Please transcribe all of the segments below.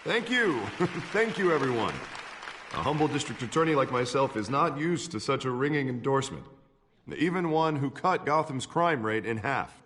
Thank you. Thank you, everyone. A humble district attorney like myself is not used to such a ringing endorsement. Even one who cut Gotham's crime rate in half.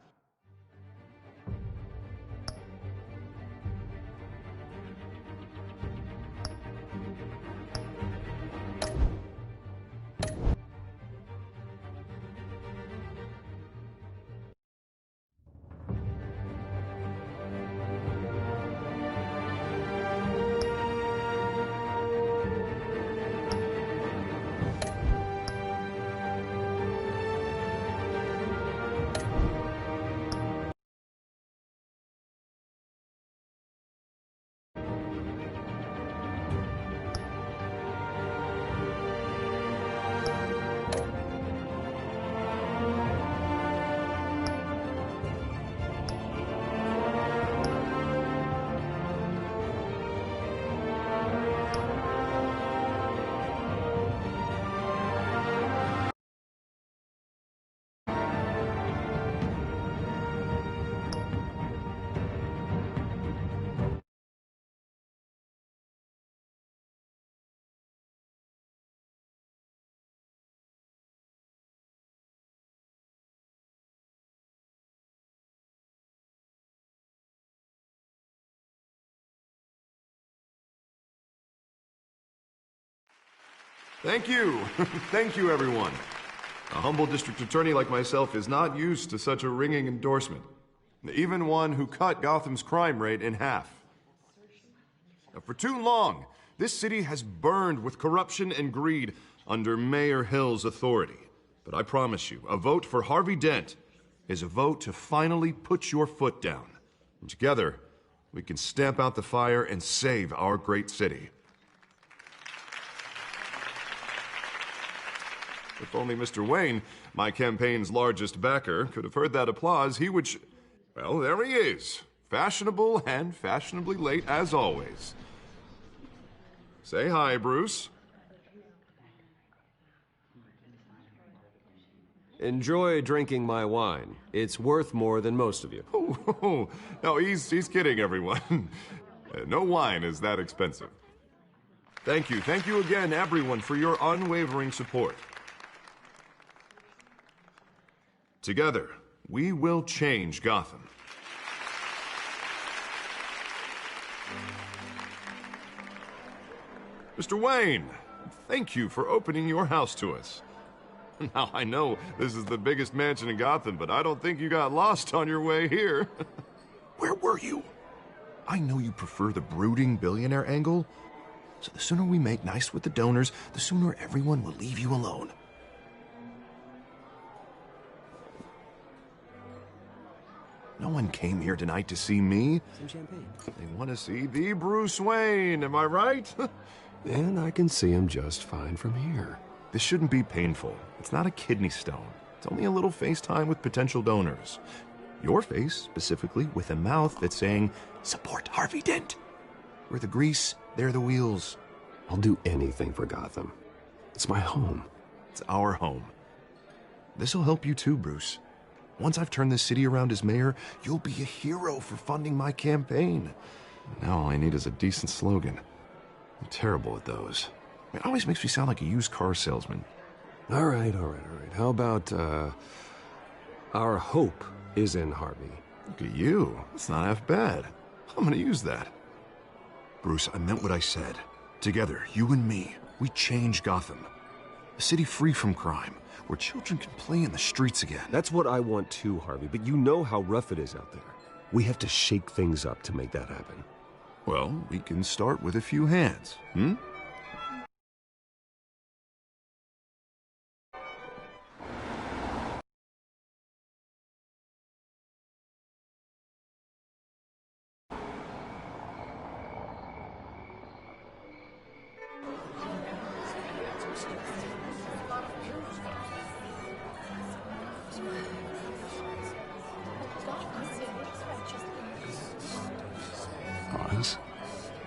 Thank you. Thank you, everyone. A humble district attorney like myself is not used to such a ringing endorsement. Even one who cut Gotham's crime rate in half. Now, for too long, this city has burned with corruption and greed under Mayor Hill's authority. But I promise you, a vote for Harvey Dent is a vote to finally put your foot down. And together, we can stamp out the fire and save our great city. If only Mr. Wayne, my campaign's largest backer, could have heard that applause, he would well, there he is. Fashionable and fashionably late as always. Say hi, Bruce. Enjoy drinking my wine. It's worth more than most of you. Oh, no, he's kidding, everyone. No wine is that expensive. Thank you again, everyone, for your unwavering support. Together, we will change Gotham. Mr. Wayne, thank you for opening your house to us. Now, I know this is the biggest mansion in Gotham, but I don't think you got lost on your way here. Where were you? I know you prefer the brooding billionaire angle, so the sooner we make nice with the donors, the sooner everyone will leave you alone. No one came here tonight to see me. Some champagne. They want to see the Bruce Wayne, am I right? And I can see him just fine from here. This shouldn't be painful. It's not a kidney stone. It's only a little FaceTime with potential donors. Your face, specifically, with a mouth that's saying, support Harvey Dent. We're the grease, they're the wheels. I'll do anything for Gotham. It's my home. It's our home. This'll help you too, Bruce. Once I've turned this city around as mayor, you'll be a hero for funding my campaign. Now all I need is a decent slogan. I'm terrible at those. It always makes me sound like a used car salesman. All right. How about, our hope is in Harvey? Look at you. It's not half bad. I'm gonna use that. Bruce, I meant what I said. Together, you and me, we change Gotham. A city free from crime, where children can play in the streets again. That's what I want too, Harvey, but you know how rough it is out there. We have to shake things up to make that happen. Well, we can start with a few hands,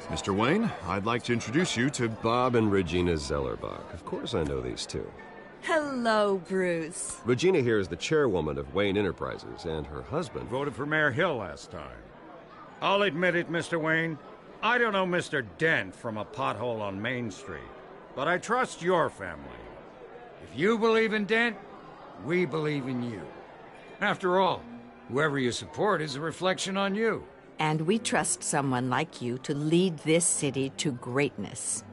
Mr. Wayne, I'd like to introduce you to Bob and Regina Zellerbach. Of course I know these two. Hello, Bruce. Regina here is the chairwoman of Wayne Enterprises, and her husband Voted for Mayor Hill last time. I'll admit it, Mr. Wayne. I don't know Mr. Dent from a pothole on Main Street, but I trust your family. If you believe in Dent, we believe in you. After all, whoever you support is a reflection on you. And we trust someone like you to lead this city to greatness.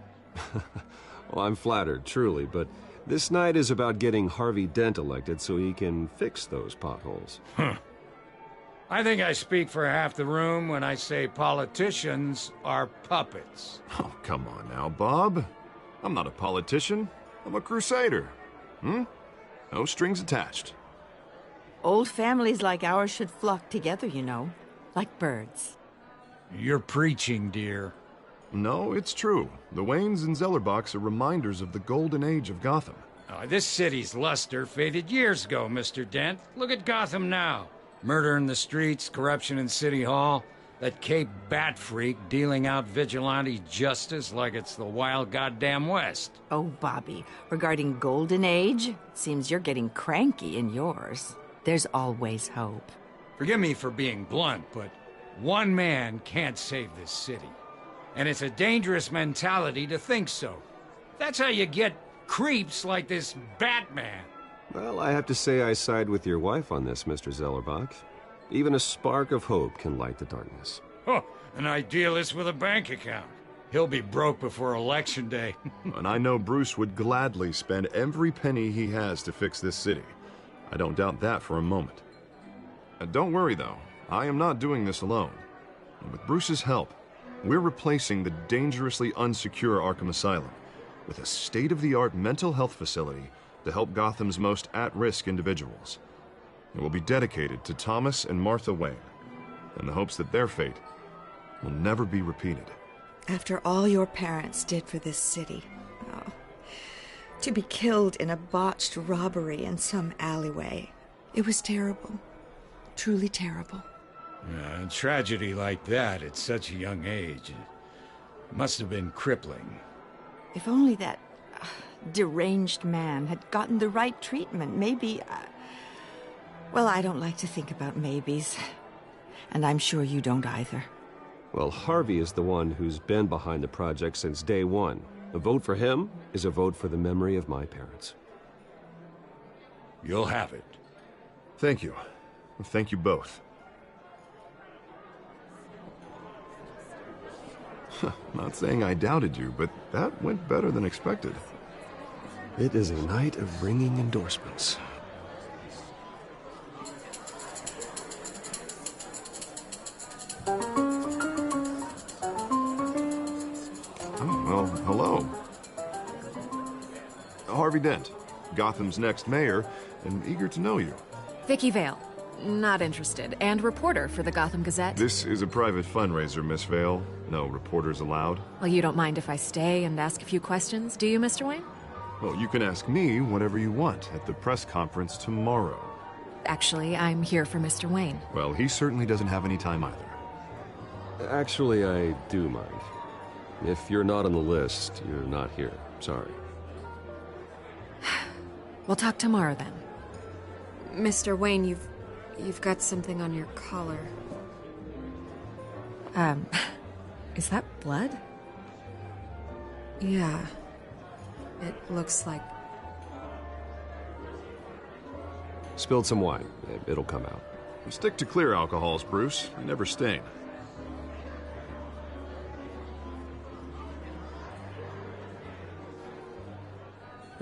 Well, I'm flattered, truly, but this night is about getting Harvey Dent elected so he can fix those potholes. I think I speak for half the room when I say politicians are puppets. Oh, come on now, Bob. I'm not a politician. I'm a crusader. No strings attached. Old families like ours should flock together, you know, like birds. You're preaching, dear. No, it's true. The Waynes and Zellerbachs are reminders of the golden age of Gotham. This city's luster faded years ago, Mr. Dent. Look at Gotham now. Murder in the streets, corruption in City Hall, that Cape Bat freak dealing out vigilante justice like it's the wild goddamn West. Oh, Bobby, regarding Golden Age, it seems you're getting cranky in yours. There's always hope. Forgive me for being blunt, but one man can't save this city. And it's a dangerous mentality to think so. That's how you get creeps like this Batman. Well, I have to say I side with your wife on this, Mr. Zellerbach. Even a spark of hope can light the darkness. Oh, an idealist with a bank account. He'll be broke before Election Day. And I know Bruce would gladly spend every penny he has to fix this city. I don't doubt that for a moment. Don't worry, though. I am not doing this alone. And with Bruce's help, we're replacing the dangerously unsecure Arkham Asylum with a state-of-the-art mental health facility to help Gotham's most at-risk individuals. It will be dedicated to Thomas and Martha Wayne, in the hopes that their fate will never be repeated. After all your parents did for this city, to be killed in a botched robbery in some alleyway, it was terrible. Truly terrible. A tragedy like that at such a young age, it must have been crippling. If only that deranged man had gotten the right treatment, maybe... Well, I don't like to think about maybes. And I'm sure you don't either. Well, Harvey is the one who's been behind the project since day one. A vote for him is a vote for the memory of my parents. You'll have it. Thank you. Thank you both. Not saying I doubted you, but that went better than expected. It is a night of ringing endorsements. Oh, well, hello. Harvey Dent, Gotham's next mayor, and eager to know you. Vicky Vale. Not interested. And reporter for the Gotham Gazette. This is a private fundraiser, Miss Vale. No reporters allowed. Well, you don't mind if I stay and ask a few questions, do you, Mr. Wayne? Well, you can ask me whatever you want at the press conference tomorrow. Actually, I'm here for Mr. Wayne. Well, he certainly doesn't have any time either. Actually, I do mind. If you're not on the list, you're not here. Sorry. We'll talk tomorrow then. Mr. Wayne, you've got something on your collar. Is that blood? Yeah. It looks like... Spilled some wine. It'll come out. Stick to clear alcohols, Bruce. They never stain.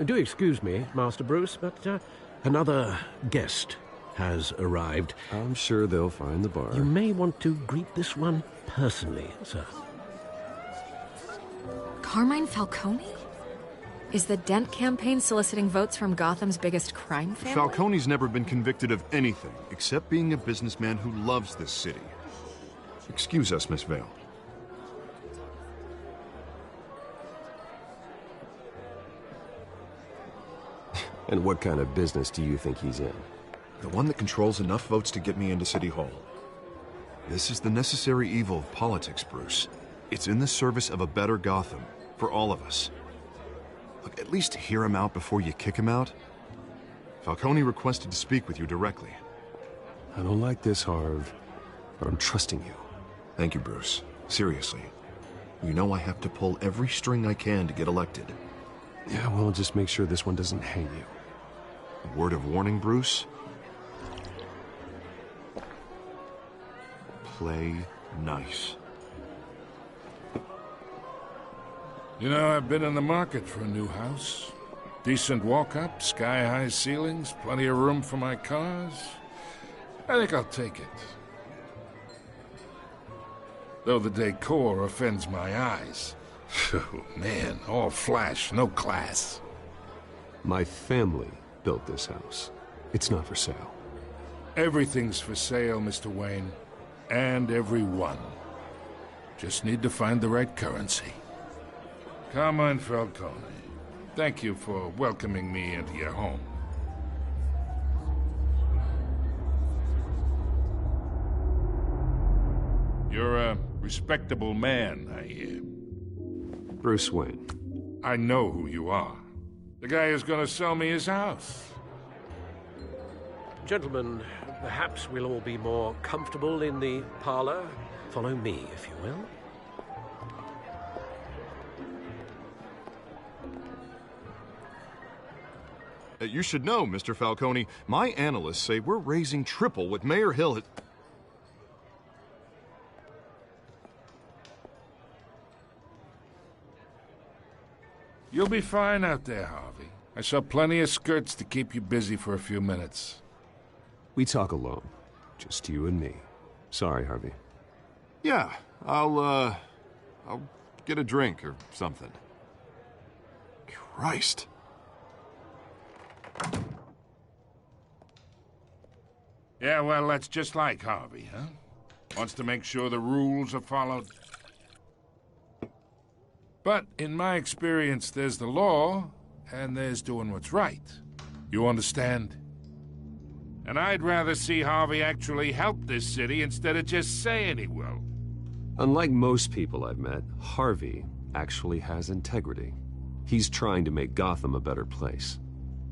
Do excuse me, Master Bruce, but another guest has arrived. I'm sure they'll find the bar. You may want to greet this one personally, sir. Carmine Falcone? Is the Dent campaign soliciting votes from Gotham's biggest crime family? Falcone's never been convicted of anything except being a businessman who loves this city. Excuse us, Miss Vale. And what kind of business do you think he's in? The one that controls enough votes to get me into City Hall. This is the necessary evil of politics, Bruce. It's in the service of a better Gotham, for all of us. Look, at least hear him out before you kick him out. Falcone requested to speak with you directly. I don't like this, Harv, but I'm trusting you. Thank you, Bruce. Seriously. You know I have to pull every string I can to get elected. Yeah, well, just make sure this one doesn't hang you. A word of warning, Bruce? Play nice. You know, I've been in the market for a new house. Decent walk-up, sky-high ceilings, plenty of room for my cars. I think I'll take it. Though the decor offends my eyes. Oh, man, all flash, no class. My family built this house. It's not for sale. Everything's for sale, Mr. Wayne. And everyone. Just need to find the right currency. Carmine Falcone, thank you for welcoming me into your home. You're a respectable man, I hear. Bruce Wayne. I know who you are. The guy who's gonna sell me his house. Gentlemen, perhaps we'll all be more comfortable in the parlor. Follow me, if you will. You should know, Mr. Falcone, my analysts say we're raising triple what Mayor Hill had... You'll be fine out there, Harvey. I saw plenty of skirts to keep you busy for a few minutes. We talk alone. Just you and me. Sorry, Harvey. Yeah, I'll get a drink or something. Christ. Yeah, well, that's just like Harvey, huh? Wants to make sure the rules are followed. But in my experience, there's the law, and there's doing what's right. You understand? And I'd rather see Harvey actually help this city instead of just saying he will. Unlike most people I've met, Harvey actually has integrity. He's trying to make Gotham a better place.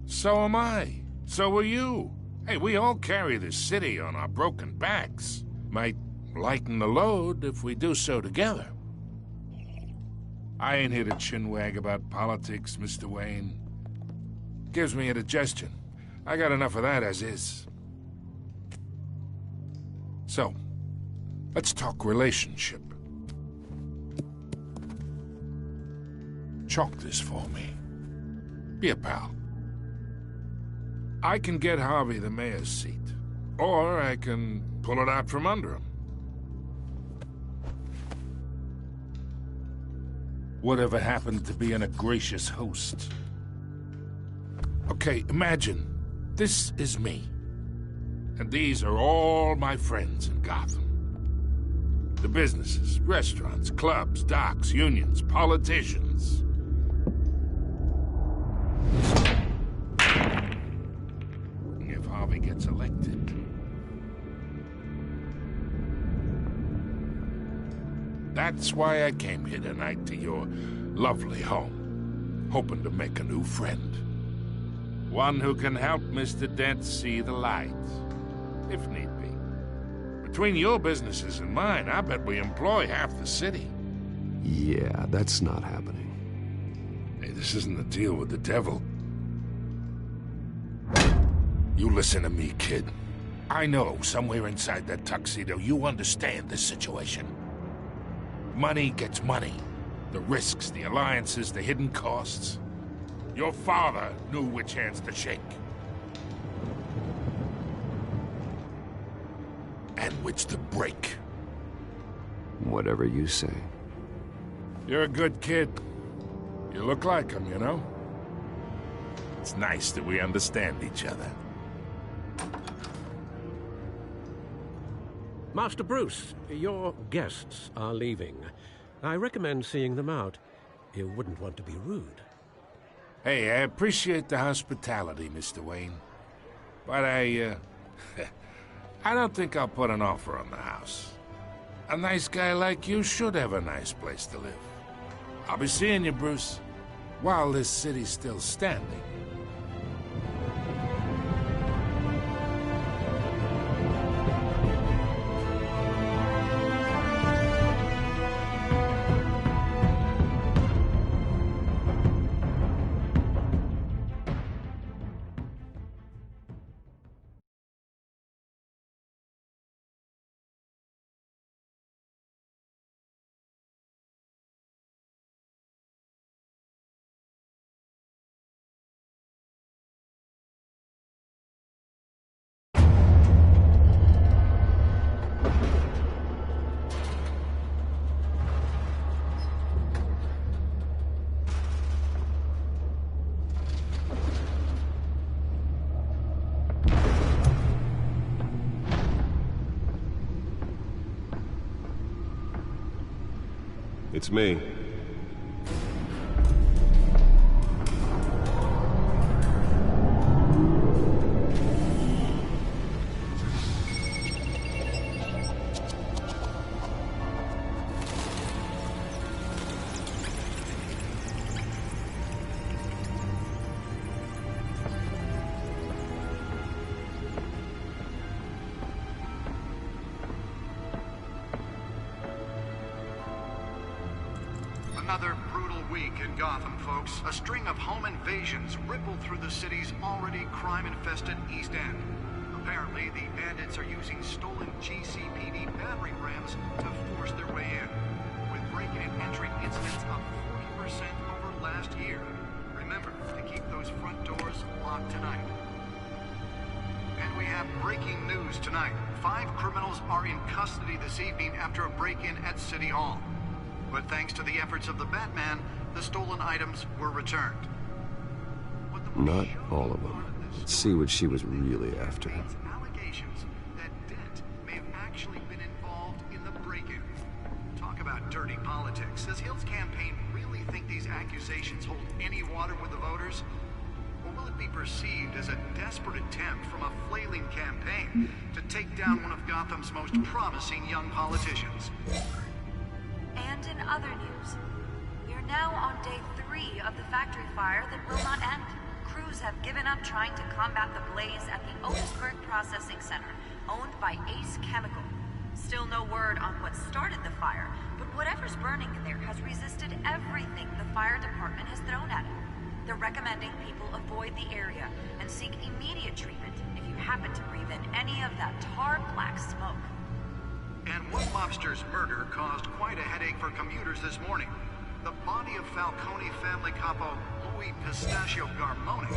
So am I. So are you. Hey, we all carry this city on our broken backs. Might lighten the load if we do so together. I ain't here to chinwag about politics, Mr. Wayne. Gives me indigestion. I got enough of that as is. So, let's talk relationship. Chalk this for me. Be a pal. I can get Harvey the mayor's seat, or I can pull it out from under him. Whatever happened to being a gracious host? Okay, imagine, this is me. And these are all my friends in Gotham. The businesses, restaurants, clubs, docks, unions, politicians. If Harvey gets elected... That's why I came here tonight to your lovely home, hoping to make a new friend. One who can help Mr. Dent see the light, if need be. Between your businesses and mine, I bet we employ half the city. Yeah, that's not happening. Hey, this isn't a deal with the devil. You listen to me, kid. I know somewhere inside that tuxedo you understand this situation. Money gets money. The risks, the alliances, the hidden costs. Your father knew which hands to shake. And which to break. Whatever you say. You're a good kid. You look like him, you know? It's nice that we understand each other. Master Bruce, your guests are leaving. I recommend seeing them out. You wouldn't want to be rude. Hey, I appreciate the hospitality, Mr. Wayne. But I don't think I'll put an offer on the house. A nice guy like you should have a nice place to live. I'll be seeing you, Bruce, while this city's still standing. Beats me. Another brutal week in Gotham, folks. A string of home invasions rippled through the city's already crime-infested East End. Apparently, the bandits are using stolen GCPD battering rams to force their way in, with breaking and entering incidents up 40% over last year. Remember to keep those front doors locked tonight. And we have breaking news tonight. 5 criminals are in custody this evening after a break-in at City Hall. But thanks to the efforts of the Batman, the stolen items were returned. Not all of them. Let's see what she was really after. Allegations that Dent may have actually been involved in the break-in. Talk about dirty politics. Does Hill's campaign really think these accusations hold any water with the voters? Or will it be perceived as a desperate attempt from a flailing campaign to take down one of Gotham's most promising young politicians? And in other news, we're now on day 3 of the factory fire that will not end. Crews have given up trying to combat the blaze at the Otisburg Processing Center, owned by Ace Chemical. Still no word on what started the fire, but whatever's burning in there has resisted everything the fire department has thrown at it. They're recommending people avoid the area and seek immediate treatment if you happen to breathe in any of that tar black smoke. And one mobster's murder caused quite a headache for commuters this morning. The body of Falcone family capo Louis Pistachio Garmoni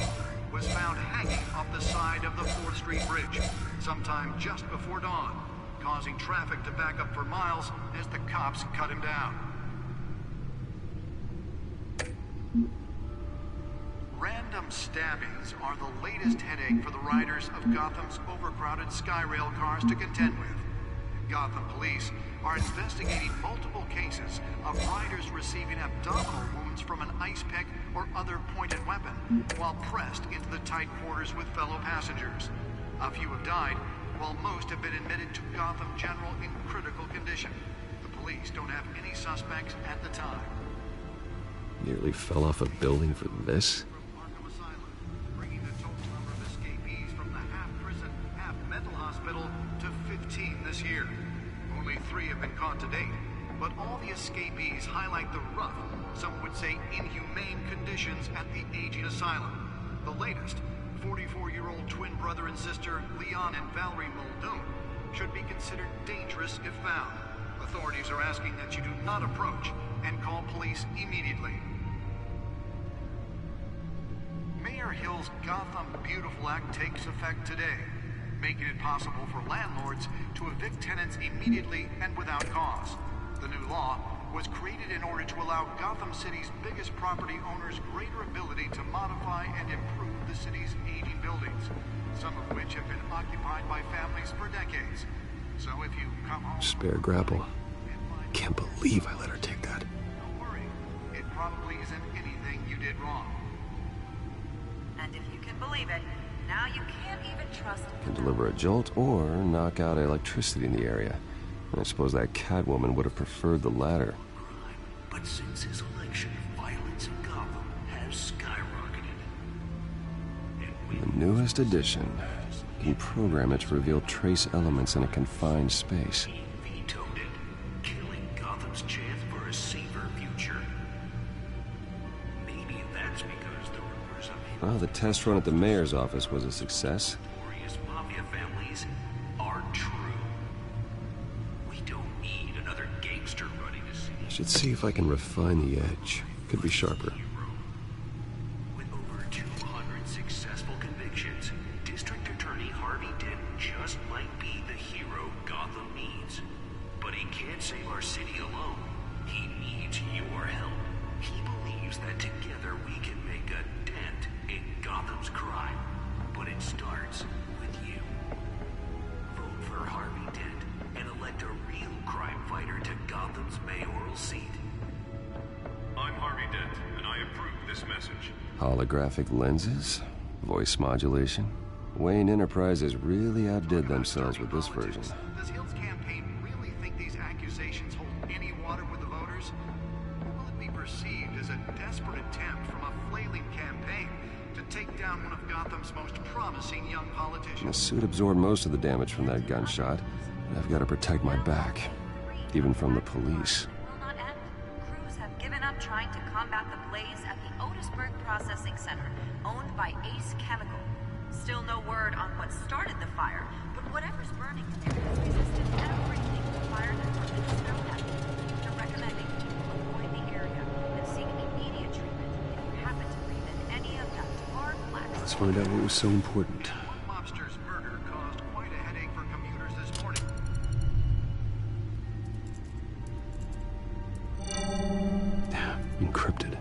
was found hanging off the side of the 4th Street Bridge sometime just before dawn, causing traffic to back up for miles as the cops cut him down. Random stabbings are the latest headache for the riders of Gotham's overcrowded Skyrail cars to contend with. Gotham police are investigating multiple cases of riders receiving abdominal wounds from an ice pick or other pointed weapon while pressed into the tight quarters with fellow passengers. A few have died, while most have been admitted to Gotham General in critical condition. The police don't have any suspects at the time. Nearly fell off a building for this? Bringing the total number of escapees from the half-prison, half-mental hospital to 15 this year. Only 3 have been caught to date, but all the escapees highlight the rough, some would say inhumane conditions at the aging asylum. The latest, 44-year-old twin brother and sister Leon and Valerie Muldoon, should be considered dangerous if found. Authorities are asking that you do not approach and call police immediately. Mayor Hill's Gotham Beautiful Act takes effect today, making it possible for landlords to evict tenants immediately and without cause. The new law was created in order to allow Gotham City's biggest property owners greater ability to modify and improve the city's aging buildings, some of which have been occupied by families for decades. So if you come home... Spare grapple. Can't believe I let her take that. Don't worry. It probably isn't anything you did wrong. And if you can believe it, now you can't even trust... Can deliver a jolt or knock out electricity in the area. I suppose that Catwoman would have preferred the latter. But since his election, violence in Gotham has skyrocketed. The newest edition. You can program it to reveal trace elements in a confined space. He vetoed it, killing Gotham's chance for a safer future. Maybe that's because the rumors of him... Well, the test run at the mayor's office was a success. Glorious mafia families are true. We don't need another gangster running the city. I should see if I can refine the edge. Could be sharper. With over 200 successful convictions, District Attorney Harvey Dent just might be the hero Gotham needs. But he can't save our city alone. He needs your help. He believes that together we can make a dent in Gotham's crime. But it starts with you. Vote for Harvey Dent and elect a real crime fighter to Gotham's mayoral seat. Holographic lenses, voice modulation. Wayne Enterprises really outdid themselves with this version. Does Hill's campaign really think these accusations hold any water with the voters? Or will it be perceived as a desperate attempt from a flailing campaign to take down one of Gotham's most promising young politicians? The suit absorbed most of the damage from that gunshot, and I've got to protect my back, even from the police. Will not end. Crews have given up trying to combat the blaze at the Otisburg Processing Center, owned by Ace Chemical. Still no word on what started the fire, but whatever's burning there has resisted everything the fire department has thrown at it. They're recommending people avoid the area and seek immediate treatment if you happen to breathe in any of that tar black smoke. Let's find out what was so important. One mobster's murder caused quite a headache for commuters this morning. Encrypted.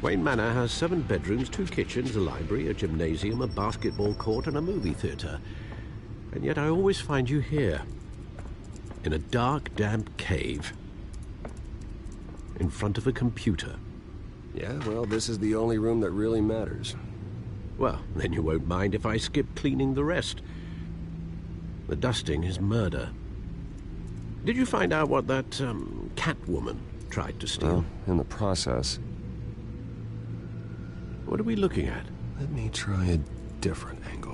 Wayne Manor has 7 bedrooms, 2 kitchens, a library, a gymnasium, a basketball court, and a movie theater. And yet I always find you here, in a dark, damp cave, in front of a computer. Yeah, well, this is the only room that really matters. Well, then you won't mind if I skip cleaning the rest. The dusting is murder. Did you find out what that, Catwoman tried to steal? Well, in the process. What are we looking at? Let me try a different angle.